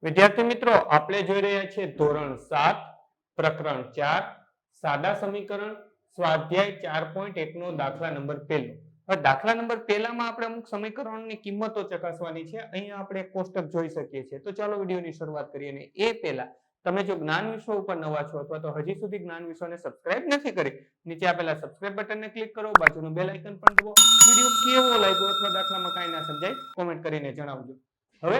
વિદ્યાર્થી મિત્રો આપણે જોઈ રહ્યા છીએ ધોરણ 7 પ્રકરણ 4 સાદા સમીકરણ સ્વાધ્યાય 4.1 નો દાખલા નંબર 1. હવે દાખલા નંબર 1 માં આપણે અમુક સમીકરણોની કિંમતો ચકાસવાની છે. અહીંયા આપણે કોષ્ટક જોઈ શકીએ છીએ. તો ચાલો વિડિયોની શરૂઆત કરીએ. અને એ પહેલા તમે જો જ્ઞાન વિશ્વ ઉપર નવા છો અથવા તો હજી સુધી જ્ઞાન વિશ્વને સબસ્ક્રાઇબ નથી કરી, નીચે આપેલા સબસ્ક્રાઇબ બટનને ક્લિક કરો, બાજુનું બેલ આઇકન પણ દબાવો. વિડિયો કેવો લાગ્યો અથવા દાખલામાં કાંઈ ના સમજાય કોમેન્ટ કરીને જણાવજો. હવે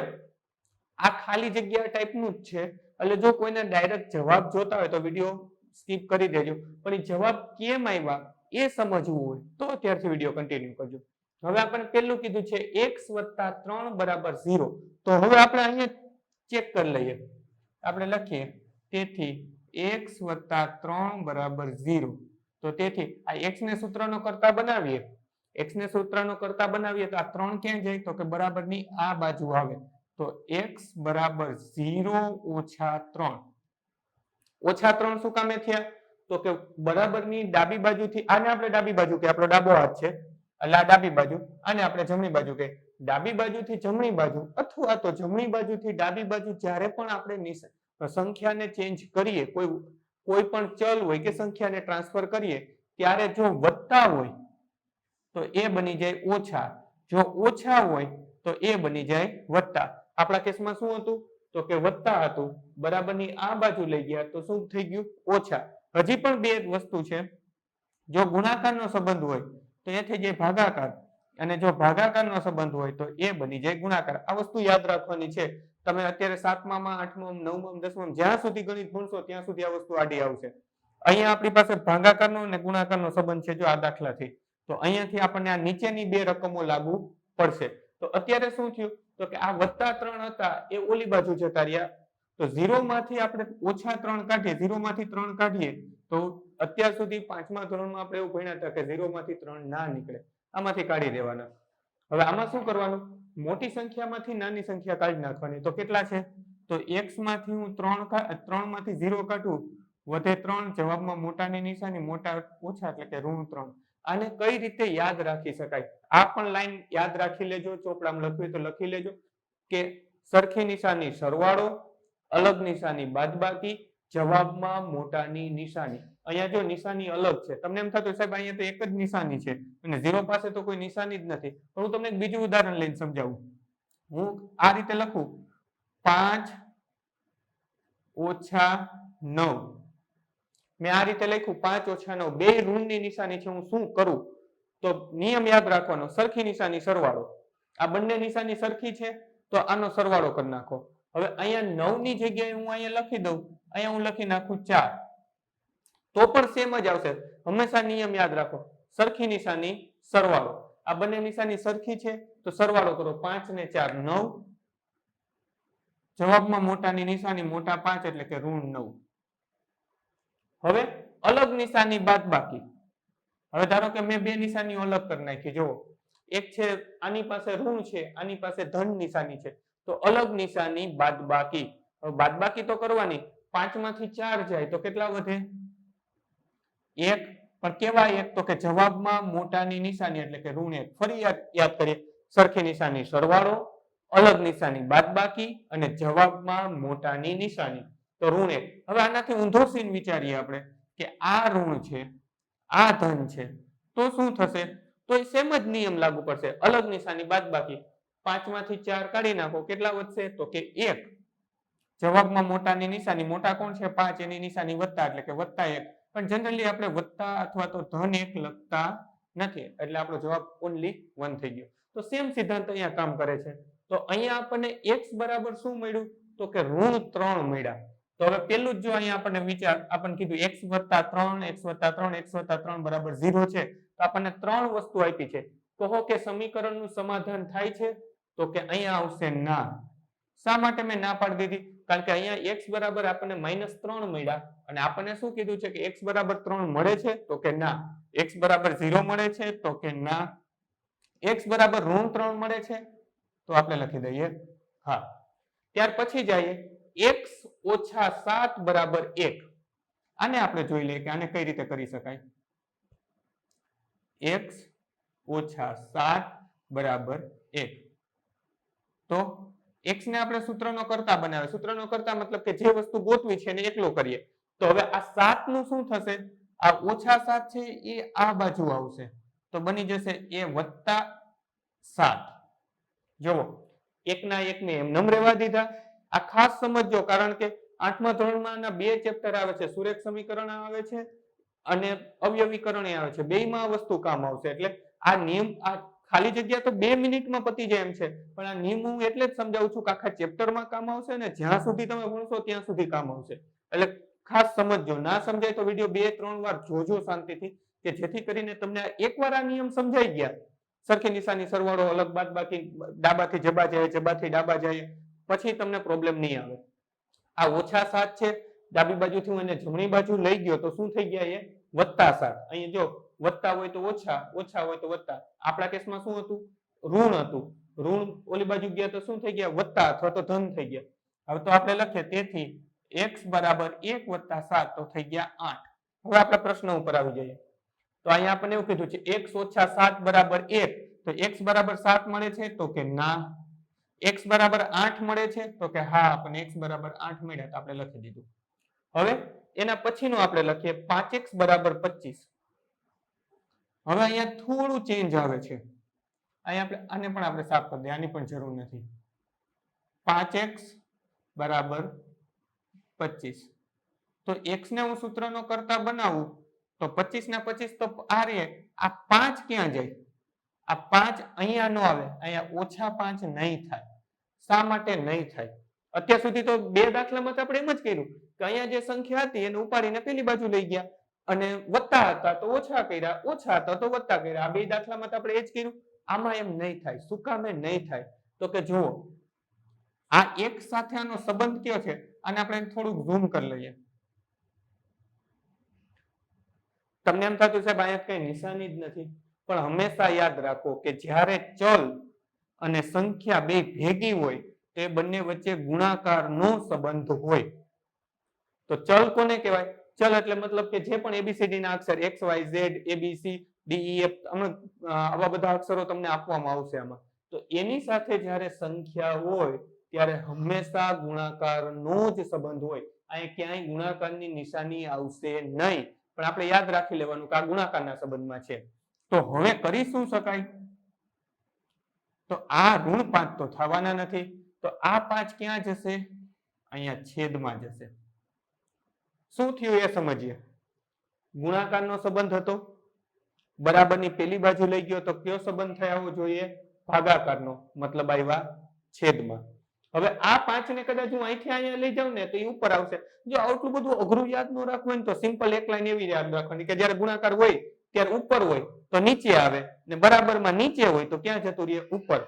આ ખાલી જગ્યા ટાઈપનું જ છે, એટલે જો કોઈને ડાયરેક્ટ જવાબ જોતા હોય તો વિડિયો સ્કીપ કરી દેજો, પણ એ જવાબ કેમ આવ્યા એ સમજવું હોય તો અત્યારથી વિડિયો કન્ટિન્યુ કરજો. હવે આપણે પહેલું કીધું છે x + 3 = 0. તો હવે આપણે અહીંયા ચેક કરી લઈએ. આપણે લખીએ તેથી x + 3 = 0. તો તેથી આ x ને સૂત્રનો કરતા બનાવીએ. x ને સૂત્રનો કરતા બનાવીએ તો આ 3 ક્યાં જાય? તો કે બરાબરની આ બાજુ આવે. તો x = 0 - 3. -3 શું કામે થયા? તો કે બરાબરની ડાબી બાજુથી, આને આપણે ડાબી બાજુ કે આપણો ડાબો હાથ છે એટલે આ ડાબી બાજુ, આને આપણે જમણી બાજુ કે ડાબી બાજુથી જમણી બાજુ અથવા તો જમણી બાજુથી ડાબી બાજુ જ્યારે પણ આપણે સંખ્યાને ચેન્જ કરીએ, કોઈ પણ ચલ હોય કે સંખ્યાને ટ્રાન્સફર કરીએ ત્યારે જો વત્તા હોય તો એ બની જાય ઓછા, જો ઓછા હોય તો એ બની જાય વત્તા. આપણા કેસમાં શું હતું? તો કે વત્તા હતું, બરાબરની આ બાજુ લઈ ગયા તો શું થઈ ગયું? ઓછા. હજી પણ બે વસ્તુ છે, જો ગુણાકારનો સંબંધ હોય તો એ થઈ જાય ભાગાકાર, અને જો ભાગાકારનો સંબંધ હોય તો એ બની જાય ગુણાકાર. આ વસ્તુ યાદ રાખવાની છે. તમે અત્યારે 7મા, 8મા, 9મા, 10મા જ્યાં સુધી ગણિત ભણશો ત્યાં સુધી આ વસ્તુ આડી આવશે. અહીંયા આપણી પાસે ભાગાકારનો અને ગુણાકારનો સંબંધ છે જો આ દાખલાથી, તો અહીંયાથી આપણને આ નીચેની બે રકમો લાગુ પડશે. તો અત્યારે શું થયું? તો કે આ +3 હતા એ ઓલી બાજુ જતા રહ્યા, તો 0 માંથી આપણે -3 કાઢીએ, 0 માંથી 3 કાઢીએ તો અત્યાર સુધી 5મા ધોરણમાં આપણે એવું ભણ્યા હતા કે 0 માંથી 3 ના નીકળે, આમાંથી કાઢી દેવાના. હવે આમાં શું કરવાનું? મોટી સંખ્યામાંથી નાની સંખ્યા કાઢી નાખવાની. તો કેટલા છે? તો x માંથી હું 3 માંથી 0 કાઢું, વધે 3, જવાબમાં મોટાની નિશાની, મોટા ઓછા એટલે કે -3. આને કઈ રીતે યાદ રાખી શકાય? આ પણ લાઈન યાદ રાખી લેજો, ચોપડામાં લખવી તો લખી લેજો કે સરખી નિશાની સરવાળો, અલગ નિશાની બાદબાકી, જવાબમાં મોટાની નિશાની. અહીંયા જો નિશાની અલગ છે, તમને એમ થતું સાહેબ અહીંયા તો એક જ નિશાની છે અને 0 પાસે તો કોઈ નિશાની જ નથી. પણ હું તમને એક બીજું ઉદાહરણ લઈને સમજાવું. હું આ રીતે લખું 5 - 9. મેં આ રીતે લખ્યું 5 - 9, બે ઋણની નિશાની છે. હું શું કરું? તો નિયમ યાદ રાખવાનો, સરખી નિશાની સરવાળો. આ બંને નિશાની સરખી છે તો આનો સરવાળો કરી નાખો. હવે અહીંયા 9 ની જગ્યાએ હું અહીંયા લખી દઉં, અહીંયા હું લખી નાખું 4, તો પણ સેમ જ આવશે. હંમેશા નિયમ યાદ રાખો, સરખી નિશાની સરવાળો. આ બંને નિશાની સરખી છે તો સરવાળો કરો. 5 ને 4 9, જવાબમાં મોટાની નિશાની મોટા 5 એટલે કે -9. હવે અલગ નિશાની બાદબાકી. હવે ધારો કે મેં બે નિશાનીઓ અલગ કરી નાખી. જુઓ, એક છે આની પાસે ઋણ છે, આની પાસે ધન નિશાની છે, તો અલગ નિશાની બાદબાકી. હવે બાદબાકી તો કરવાની, 5 માંથી 4 જાય તો કેટલા વધે? 1. પણ કેવા 1? તો કે જવાબમાં મોટાની નિશાની એટલે કે ઋણ 1. ફરી યાદ કરીએ, સરખી નિશાની સરવાળો, અલગ નિશાની બાદબાકી અને જવાબમાં મોટાની નિશાની તો ઋણ 1. હવે આનાથી ઊંધો સીન વિચારીએ આપણે કે આ ઋણ છે, આ ધન છે, તો શું થશે? તો એ સેમ જ નિયમ લાગુ પડશે, અલગ નિશાની બાદબાકી. 5 માંથી 4 કાઢી નાખો, કેટલા વધશે? તો કે 1. જવાબમાં મોટાની નિશાની, મોટા કોણ છે? 5, એની નિશાની વત્તા એટલે કે +1. પણ જનરલી આપણે વત્તા અથવા તો ધન 1 લખતા નથી, એટલે આપણો જવાબ ઓનલી 1 થઈ ગયો. તો સેમ સિદ્ધાંત અહીંયા કામ કરે છે. તો અહીંયા આપણને x બરાબર શું મળ્યું? તો કે -3 મળ્યા. તો હવે પેલું જ જો અહીંયા આપણને વિચાર, આપણને કીધું x + 3, x + 3, x + 3 = 0 છે, તો આપણને 3 વસ્તુ આપી છે. કહો કે સમીકરણનું સમાધાન થાય છે? તો કે અહીંયા આવશે ના. શા માટે મેં ના પાડી દીધી? કારણ કે અહીંયા x બરાબર આપણને -3 મળ્યા અને આપણને શું કીધું છે કે x બરાબર 3 મળે છે? તો કે ના. x બરાબર 0 મળે છે? તો કે ના. x બરાબર -3 મળે છે? તો આપણે લખી દઈએ હા. ત્યાર પછી જઈએ x - 7 = 1. આને આપણે જોઈ લઈએ કે આને કઈ રીતે કરી શકાય. x - 7 = 1. તો x ને આપણે સૂત્રનો કરતા બનાવે, સૂત્રનો કરતા મતલબ કે જે વસ્તુ ગોતવી છે એને એકલો કરીએ. તો હવે આ 7 નું શું થશે, આ ઓછા 7 છે એ આ બાજુ આવશે, તો બની જશે એ વત્તા 7. જુઓ, એકના એકને એમનેમ રહેવા દીધા. આ ખાસ સમજજો, કારણ કે 8મા ધોરણમાં આના 2 ચેપ્ટર આવે છે, સુરેખ સમીકરણ આવે છે અને અવયવીકરણ આવે છે. બેયમાં આ વસ્તુ કામ આવશે. એટલે આ નિયમ, આ ખાલી જગ્યા તો 2 મિનિટમાં પતી જાય એમ છે, પણ આ નિયમ હું એટલે જ સમજાવું છું કે આખા ચેપ્ટરમાં કામ આવશે ને જ્યાં સુધી તમે ભણશો ત્યાં સુધી કામ આવશે. એટલે ખાસ સમજજો. ના સમજાય તો વિડીયો 2-3 વાર જોજો શાંતિથી, કે જેથી કરીને તમને એકવાર આ નિયમ સમજાઈ ગયા, સરખી નિશાની, સરવાળો, અલગ, બાદબાકી, ડાબાથી જબા જાય, જબાથી ડાબા જાય, પછી તમને પ્રોબ્લેમ નહીં આવે. આ ઓછા 7 છે, ડાબી બાજુથી હું એને જમણી બાજુ લઈ ગયો તો શું થઈ ગયા, એ વત્તા 7. અહીંયા જો વત્તા હોય તો ઓછા, ઓછા હોય તો વત્તા. આપણા કેસમાં શું હતું, ઋણ હતું. ઋણ ઓલી બાજુ ગયા તો શું થઈ ગયા, વત્તા અથવા તો ધન થઈ ગયા. હવે તો આપણે લખીએ, તેથી x બરાબર 1 વત્તા 7 તો થઈ ગયા 8. હવે આપણે પ્રશ્ન ઉપર આવી જઈએ. તો અહીંયા આપણને એવું કીધું છે x ઓછા 7 બરાબર 1, તો x બરાબર 7 મળે છે, તો કે ના. x બરાબર 8 મળે છે, તો કે હા, આપણને x બરાબર 8 મળ્યા, તો આપણે લખી દીધું. હવે એના પછીનું આપણે લખીએ 5x બરાબર 25. હવે અહીંયા થોડું ચેન્જ આવે છે. અહીંયા આપણે આને પણ આપણે સાફ કરી દઈએ, આની પણ જરૂર નથી. 5x બરાબર 25. તો x ને હું સૂત્રનો કરતા બનાવું તો 25 ના 25 તો આ રે, આ 5 ક્યાં જાય, આ 5 અહીંયા ન આવે, અહીંયા ઓછા 5 નહીં થાય. શા માટે નહીં થાય? અત્યાર સુધી તો 2 દાખલામાં તો આપણે એમ જ કર્યું કે અહીંયા જે સંખ્યા હતી એને ઉપાડીને પેલી બાજુ લઈ ગયા, અને વત્તા હતા તો ઓછા કર્યા, ઓછા હતા તો વત્તા કર્યા. આ 2 દાખલામાં તો આપણે એ જ કર્યું. આમાં એમ નહીં થાય. શું કામ નહીં થાય? તો કે જુઓ, આ એક સાથે આનો સંબંધ કયો છે, આને આપણે થોડુંક ઝૂમ કરી લઈએ. તમને એમ થતું સાહેબ અહીંયા કઈ નિશાની જ નથી, પણ હંમેશા યાદ રાખો કે જ્યારે ચલ અને સંખ્યા બે ભેગી હોય તે બંને વચ્ચે ગુણાકારનો સંબંધ હોય. તો ચલ કોને કહેવાય? ચલ એટલે મતલબ કે જે પણ એબીસીડી ના અક્ષર x y z abc d e f, આવા બધા અક્ષરો તમને આપવામાં આવશે આમાં. તો એની સાથે જ્યારે સંખ્યા હોય ત્યારે હંમેશા ગુણાકારનો જ સંબંધ હોય. અહીં ક્યાંય ગુણાકારની નિશાની આવશે નહીં, પણ આપણે યાદ રાખી લેવાનું કે આ ગુણાકારના સંબંધમાં છે. તો હવે કરી શું શકાય? તો આ ઋણ 5 તો થવાના નથી, તો આ 5 ક્યાં જશે? અહીંયા છેદમાં જશે. શું થયું એ સમજીએ. ગુણાકારનો સંબંધ હતો, બરાબરની પેલી બાજુ લઈ ગયો તો કયો સંબંધ થયો જોઈએ? ભાગાકારનો, મતલબ આવ્યા છેદમાં. હવે આ 5 ને કદાચ હું અહીંથી અહીંયા લઈ જાઉં ને તો એ ઉપર આવશે. જો આટલું બધું અઘરું યાદ ન રાખવું ને તો સિમ્પલ એક લાઈન એવી યાદ રાખવાની કે જ્યારે ગુણાકાર હોય ત્યારે ઉપર હોય તો નીચે આવે, ને બરાબરમાં નીચે હોય તો ક્યાં જતું રહે? ઉપર.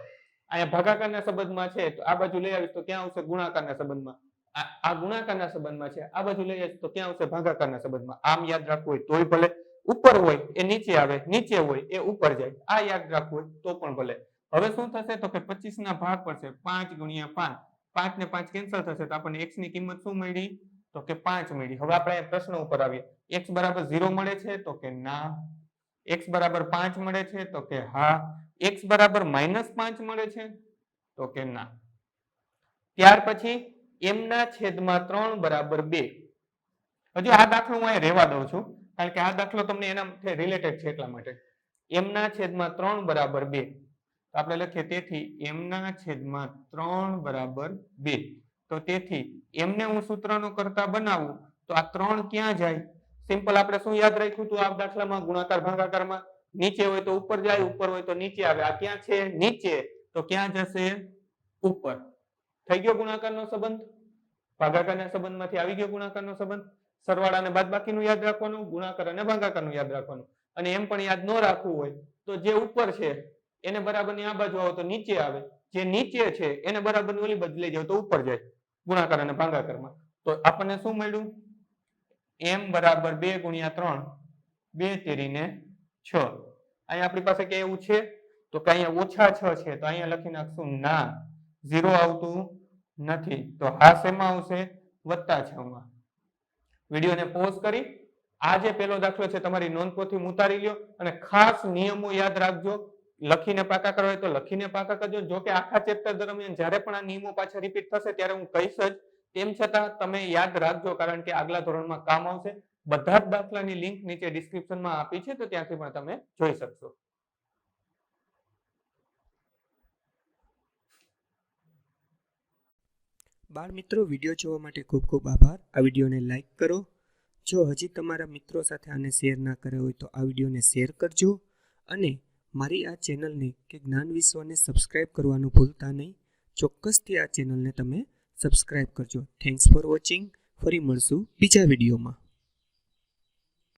અહીંયા ભાગાકારના સંબંધમાં છે તો આ બાજુ લઈ આવીશ તો ક્યાં આવશે? ગુણાકારના સંબંધમાં. આ ગુણાકારના સંબંધમાં છે, આ બાજુ લઈ આવીશ તો ક્યાં આવશે? ભાગાકારના સંબંધમાં. આમ યાદ રાખવું હોય તોય ભલે, ઉપર હોય એ નીચે આવે, નીચે હોય એ ઉપર જાય. આ યાદ રાખવું હોય તો પણ ભલે. હવે શું થશે? તો કે 25 ના ભાગ પડશે 5 ગુણ્યા 5. 5 ને 5 કેન્સલ થશે તો આપણને x ની કિંમત શું મળી? તો કે 5 મળી. હવે આપણે પ્રશ્ન ઉપર આવીએ. x બરાબર 0 મળે છે? તો કે ના. x બરાબર 5 મળે છે? તો કે હા. x બરાબર -5 મળે છે? તો કે ના. ત્યાર પછી m ના છેદમાં 3 બરાબર 2. હજુ આ દાખલો હું અહીં રહેવા દઉં છું કારણ કે આ દાખલો તમને એના રિલેટેડ છે એટલા માટે. m ના છેદમાં 3 બરાબર 2. આપણે લખીએ તેથી m ના છેદમાં 3 બરાબર 2. તો તેથી m ને હું સૂત્રનો કરતા બનાવું તો આ 3 ક્યાં જાય? સિમ્પલ આપણે શું યાદ રાખ્યું હતું આ દાખલામાં? ગુણાકાર ભાગાકારમાં નીચે હોય તો ઉપર જાય, ઉપર હોય તો નીચે આવે. આ ક્યાં છે? નીચે. તો ક્યાં જશે? ઉપર. થઈ ગયો ગુણાકારનો સંબંધ. ભાગાકારના સંબંધમાંથી આવી ગયો ગુણાકારનો સંબંધ. સરવાળા અને બાદબાકીનું યાદ રાખવાનું, ગુણાકાર અને ભાગાકારનું યાદ રાખવાનું. અને એમ પણ યાદ ન રાખવું હોય તો જે ઉપર છે એને બરાબરની આ બાજુ આવો તો નીચે આવે, જે નીચે છે એને બરાબરની ઓલી બાજુ લઈ જાવ તો ઉપર જાય ગુણાકાર અને ભાગાકારમાં. તો આપણને શું મળ્યું? m બરાબર 2 ગુણ્યા 3, 2 તેરીને 6. અહીંયા આપણી પાસે કે એવું છે તો કે અહીંયા ઓછા 6 છે તો અહીંયા લખી નાખશું ના. 0 આવતું નથી તો આ શેમાં આવશે? +6 માં. વિડીયોને પોઝ કરી આ જે પહેલો દાખલો છે તમારી નોંધપોથી ઉતારી લ્યો અને ખાસ નિયમો યાદ રાખજો. લખીને પાકા કરવા હોય તો લખીને પાકા કરજો. જો કે આખા ચેપ્ટર દરમિયાન જ્યારે પણ આ નિયમો પાછા રિપીટ થશે ત્યારે હું કહીશ જ, તેમ છતાં તમે યાદ રાખજો, કારણ કે આગલા ધોરણમાં કામ આવશે. બધા જ દાખલાની લિંક નીચે ડિસ્ક્રિપ્શનમાં આપી છે, તો ત્યાંથી પણ તમે જોઈ શકશો. બાળ મિત્રો, વિડીયો જોવા માટે ખૂબ ખૂબ આભાર. આ વિડીયોને લાઈક કરો. જો હજી તમારા મિત્રો સાથે આને શેર ના કર્યો હોય તો આ વિડીયોને શેર કરજો. અને મારી આ ચેનલને કે જ્ઞાન વિશ્વને સબસ્ક્રાઈબ કરવાનું ભૂલતા નહીં. ચોક્કસથી આ ચેનલને તમે સબસ્ક્રાઈબ કરજો. Thanks for watching. ફરી મળશું બીજા વિડીયોમાં.